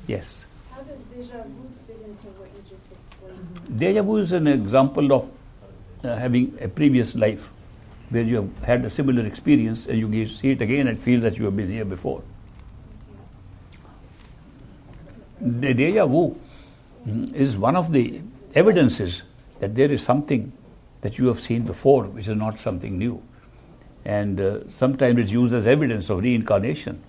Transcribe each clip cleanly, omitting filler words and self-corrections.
Yes. How does deja-vu fit into what you just explained? Deja-vu is an example of having a previous life where you have had a similar experience and you see it again and feel that you have been here before. The deja-vu is one of the evidences that there is something that you have seen before which is not something new. And sometimes it's used as evidence of reincarnation.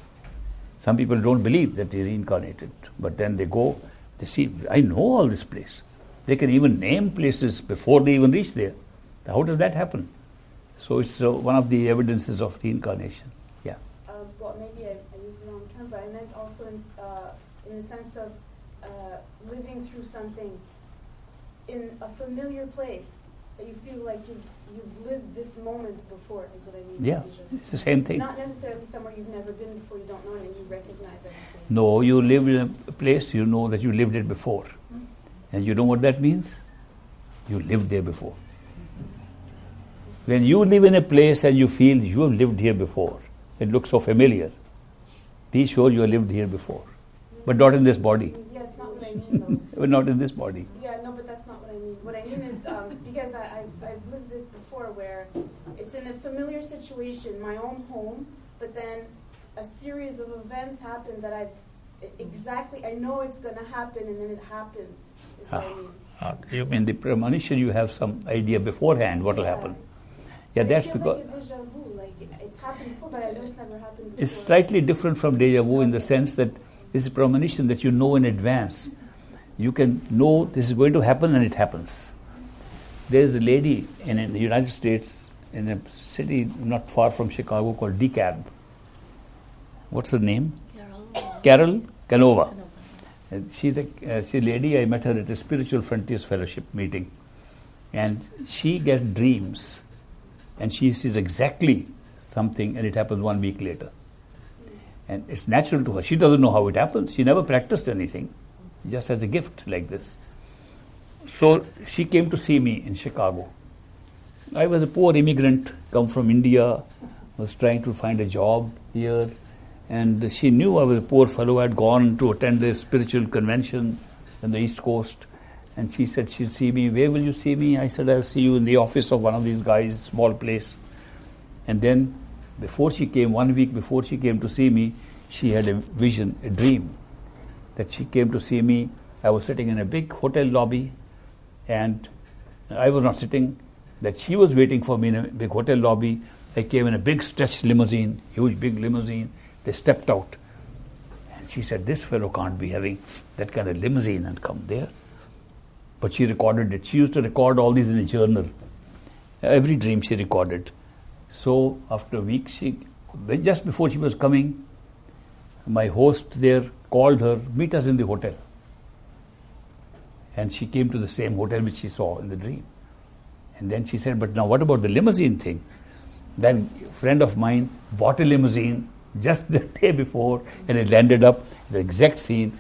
Some people don't believe that they reincarnated, but then they go, they see, I know all this place. They can even name places before they even reach there. How does that happen? So it's one of the evidences of reincarnation. Yeah. Well, maybe I used the wrong term, but I meant also in the sense of living through something in a familiar place that you feel like you've lived this moment before, is what I mean. Yeah, it's the same thing. Not necessarily somewhere you've never been before, you don't know it, and you recognize everything. No, you live in a place, you know that you lived it before. Mm-hmm. And you know what that means? You lived there before. When you live in a place and you feel you have lived here before, it looks so familiar. Be sure you have lived here before. But not in this body. Yeah, it's not what I mean though. But not in this body. Yeah, no, but that's not what I mean. What I mean is, because I've lived this before where it's in a familiar situation, my own home, but then a series of events happen that I know it's going to happen and then it happens, is what I mean. You mean the premonition, you have some idea beforehand what will happen. Yeah, but that's it feels because... like a deja-vu, like it's happened before, but I know it's never happened before. It's slightly different from deja-vu in the sense that this is premonition that you know in advance. You can know this is going to happen and it happens. There is a lady in the United States, in a city not far from Chicago called DeKalb. What's her name? Carol Canova. She's a lady, I met her at a Spiritual Frontiers Fellowship meeting. And she gets dreams. And she sees exactly something and it happens 1 week later. And it's natural to her. She doesn't know how it happens. She never practiced anything. Just as a gift like this. So she came to see me in Chicago. I was a poor immigrant, come from India, was trying to find a job here. And she knew I was a poor fellow. I had gone to attend a spiritual convention on the East Coast. And she said she'd see me. Where will you see me? I said, I'll see you in the office of one of these guys, small place. And then before she came, 1 week before she came to see me, she had a vision, a dream, that she came to see me. I was sitting in a big hotel lobby, and I was not sitting, that she was waiting for me in a big hotel lobby. I came in a big stretched limousine, huge big limousine. They stepped out. And she said, this fellow can't be having that kind of limousine and come there. But she recorded it. She used to record all these in a journal. Every dream she recorded. So after a week, just before she was coming, my host there called her, meet us in the hotel. And she came to the same hotel which she saw in the dream. And then she said, but now what about the limousine thing? That friend of mine bought a limousine just the day before, and it landed up the exact scene.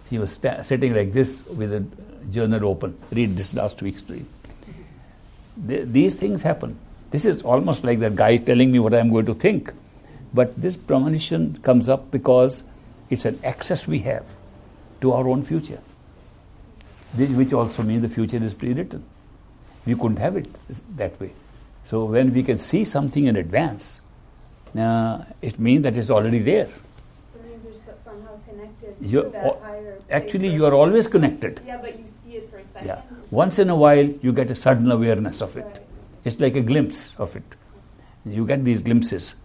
She was sitting like this with a journal open. Read this last week's dream. These things happen. This is almost like that guy telling me what I'm going to think. But this premonition comes up because it's an access we have to our own future, which also means the future is pre-written. We couldn't have it that way. So when we can see something in advance, it means that it's already there. So it means you're somehow connected to that higher place. Actually, you are always connected. Yeah, but you see it for a second. Yeah. Once in a while, you get a sudden awareness of it. Right. It's like a glimpse of it. You get these glimpses.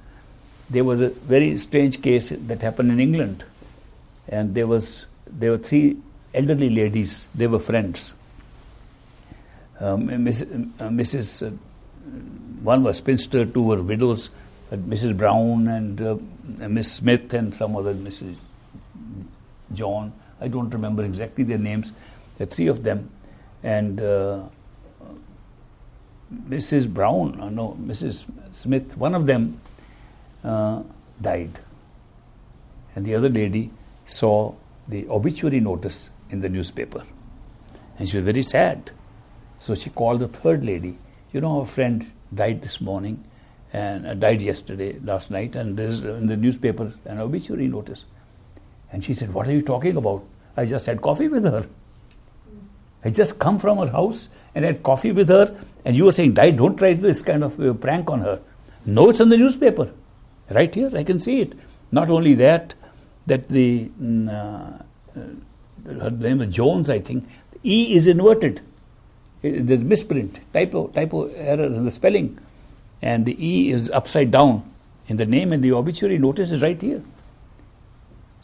There was a very strange case that happened in England. And there were 3 elderly ladies. They were friends. Mrs. One was spinster, 2 were widows. Mrs. Brown and Miss Smith and some other Mrs. John. I don't remember exactly their names. There are 3 of them. And Mrs. Smith, one of them died. And the other lady saw the obituary notice in the newspaper. And she was very sad. So she called the 3rd lady. You know, our friend died this morning and died last night, and there's in the newspaper an obituary notice. And she said, what are you talking about? I just had coffee with her. I just come from her house and had coffee with her, and you were saying, don't try this kind of prank on her. No, it's in the newspaper. Right here, I can see it. Not only that the her name is Jones, I think. The E is inverted. There's misprint, typo error in the spelling. And the E is upside down. In the name and the obituary notice is right here.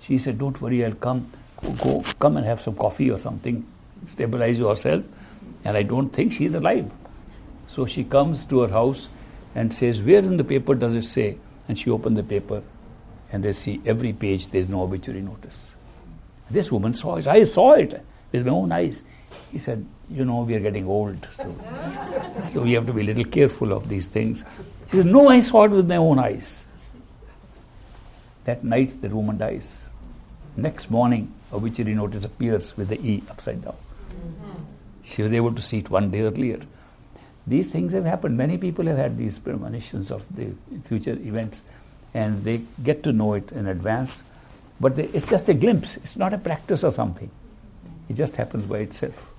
She said, don't worry, I'll come and have some coffee or something, stabilize yourself. And I don't think she's alive. So she comes to her house and says, where in the paper does it say? And she opened the paper, and they see every page there's no obituary notice. This woman saw it. I saw it with my own eyes. He said, we are getting old, so we have to be a little careful of these things. She said, no, I saw it with my own eyes. That night, the woman dies. Next morning, obituary notice appears with the E upside down. She was able to see it one day earlier. These things have happened. Many people have had these premonitions of the future events, and they get to know it in advance. But it's just a glimpse. It's not a practice or something. It just happens by itself.